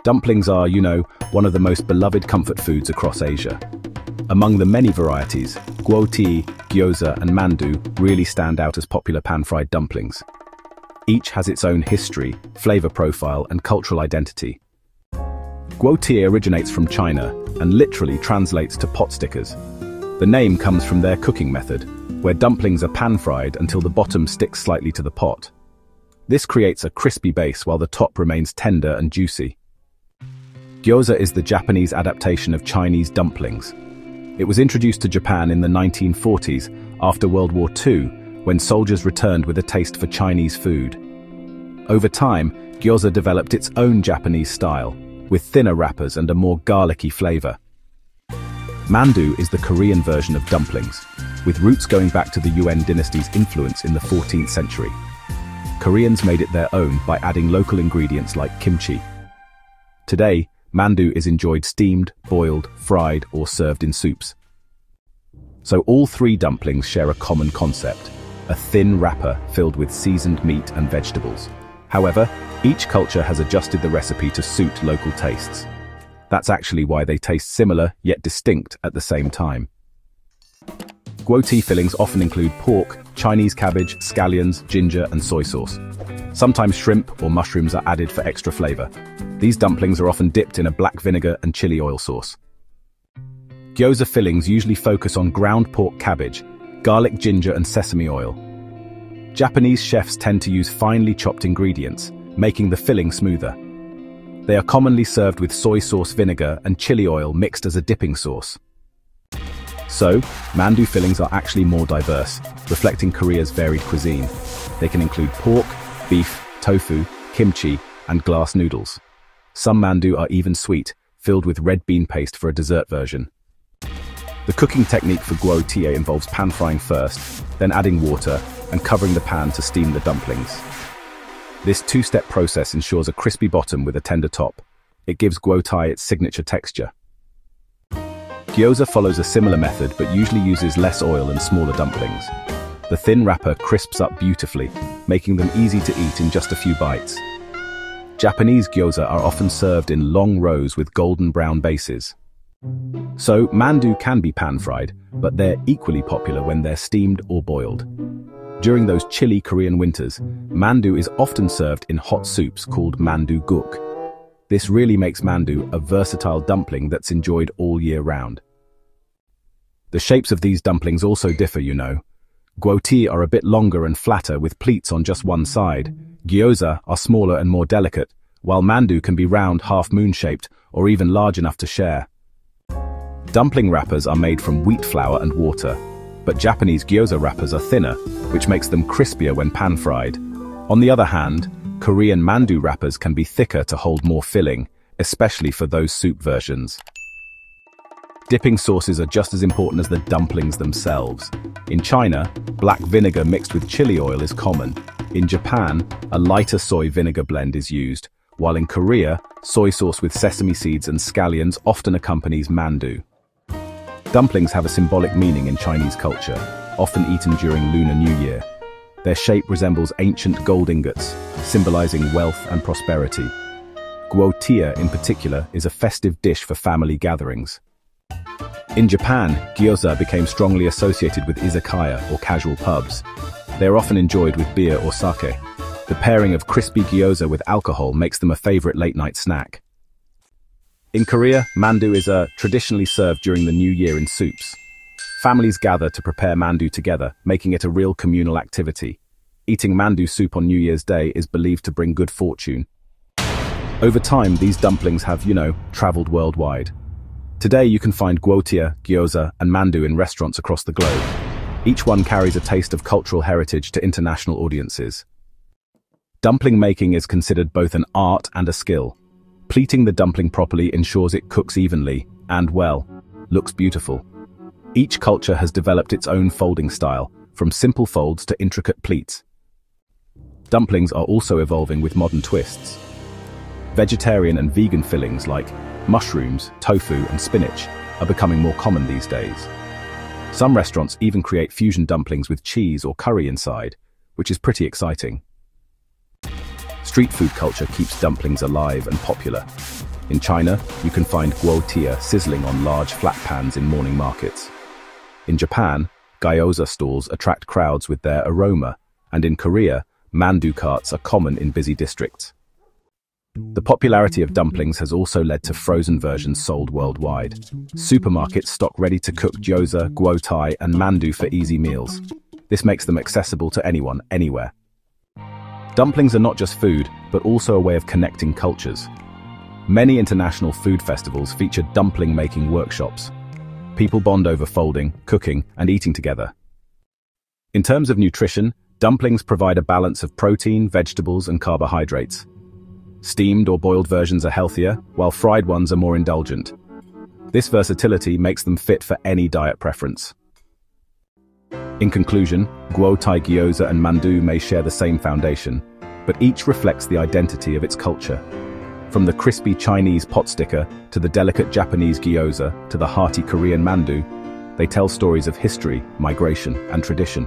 Dumplings are, one of the most beloved comfort foods across Asia. Among the many varieties, Guo Tie, Gyoza, and Mandu really stand out as popular pan-fried dumplings. Each has its own history, flavor profile, and cultural identity. Guo Tie originates from China and literally translates to pot stickers. The name comes from their cooking method, where dumplings are pan-fried until the bottom sticks slightly to the pot. This creates a crispy base while the top remains tender and juicy. Gyoza is the Japanese adaptation of Chinese dumplings. It was introduced to Japan in the 1940s after World War II, when soldiers returned with a taste for Chinese food. Over time, gyoza developed its own Japanese style, with thinner wrappers and a more garlicky flavor. Mandu is the Korean version of dumplings, with roots going back to the Yuan dynasty's influence in the 14th century. Koreans made it their own by adding local ingredients like kimchi. Today, Mandu is enjoyed steamed, boiled, fried, or served in soups. So all three dumplings share a common concept, a thin wrapper filled with seasoned meat and vegetables. However, each culture has adjusted the recipe to suit local tastes. That's actually why they taste similar yet distinct at the same time. Guo Tie fillings often include pork, Chinese cabbage, scallions, ginger, and soy sauce. Sometimes shrimp or mushrooms are added for extra flavor. These dumplings are often dipped in a black vinegar and chili oil sauce. Gyoza fillings usually focus on ground pork cabbage, garlic, ginger, and sesame oil. Japanese chefs tend to use finely chopped ingredients, making the filling smoother. They are commonly served with soy sauce vinegar and chili oil mixed as a dipping sauce. So, Mandu fillings are actually more diverse, reflecting Korea's varied cuisine. They can include pork, beef, tofu, kimchi, and glass noodles. Some Mandu are even sweet, filled with red bean paste for a dessert version. The cooking technique for Guo Tie involves pan-frying first, then adding water and covering the pan to steam the dumplings. This two-step process ensures a crispy bottom with a tender top. It gives Guo Tie its signature texture. Gyoza follows a similar method but usually uses less oil and smaller dumplings. The thin wrapper crisps up beautifully, making them easy to eat in just a few bites. Japanese gyoza are often served in long rows with golden brown bases. So, Mandu can be pan-fried, but they're equally popular when they're steamed or boiled. During those chilly Korean winters, Mandu is often served in hot soups called Mandu Guk. This really makes Mandu a versatile dumpling that's enjoyed all year round. The shapes of these dumplings also differ, Guo Tie are a bit longer and flatter with pleats on just one side. Gyoza are smaller and more delicate, while Mandu can be round, half-moon-shaped, or even large enough to share. Dumpling wrappers are made from wheat flour and water, but Japanese gyoza wrappers are thinner, which makes them crispier when pan-fried. On the other hand, Korean Mandu wrappers can be thicker to hold more filling, especially for those soup versions. Dipping sauces are just as important as the dumplings themselves. In China, black vinegar mixed with chili oil is common. In Japan, a lighter soy vinegar blend is used, while in Korea, soy sauce with sesame seeds and scallions often accompanies Mandu. Dumplings have a symbolic meaning in Chinese culture, often eaten during Lunar New Year. Their shape resembles ancient gold ingots, symbolizing wealth and prosperity. Guo Tie, in particular, is a festive dish for family gatherings. In Japan, gyoza became strongly associated with izakaya, or casual pubs. They are often enjoyed with beer or sake. The pairing of crispy gyoza with alcohol makes them a favorite late-night snack. In Korea, Mandu is traditionally served during the New Year in soups. Families gather to prepare Mandu together, making it a real communal activity. Eating Mandu soup on New Year's Day is believed to bring good fortune. Over time, these dumplings have, traveled worldwide. Today, you can find Guo Tie, gyoza, and Mandu in restaurants across the globe. Each one carries a taste of cultural heritage to international audiences. Dumpling making is considered both an art and a skill. Pleating the dumpling properly ensures it cooks evenly and, looks beautiful. Each culture has developed its own folding style, from simple folds to intricate pleats. Dumplings are also evolving with modern twists. Vegetarian and vegan fillings like mushrooms, tofu, and spinach are becoming more common these days. Some restaurants even create fusion dumplings with cheese or curry inside, which is pretty exciting. Street food culture keeps dumplings alive and popular. In China, you can find Guo Tie sizzling on large flat pans in morning markets. In Japan, gyoza stalls attract crowds with their aroma, and in Korea, Mandu carts are common in busy districts. The popularity of dumplings has also led to frozen versions sold worldwide. Supermarkets stock ready-to-cook gyoza, Guo Tie, and Mandu for easy meals. This makes them accessible to anyone, anywhere. Dumplings are not just food, but also a way of connecting cultures. Many international food festivals feature dumpling-making workshops. People bond over folding, cooking, and eating together. In terms of nutrition, dumplings provide a balance of protein, vegetables, and carbohydrates. Steamed or boiled versions are healthier, while fried ones are more indulgent. This versatility makes them fit for any diet preference. In conclusion, Guo Tie Gyoza and Mandu may share the same foundation, but each reflects the identity of its culture. From the crispy Chinese pot sticker to the delicate Japanese gyoza to the hearty Korean Mandu, they tell stories of history, migration, and tradition.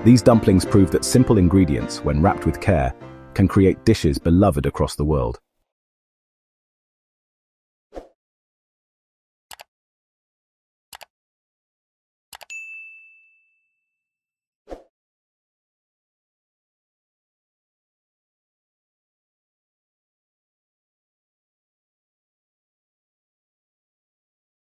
These dumplings prove that simple ingredients, when wrapped with care, can create dishes beloved across the world.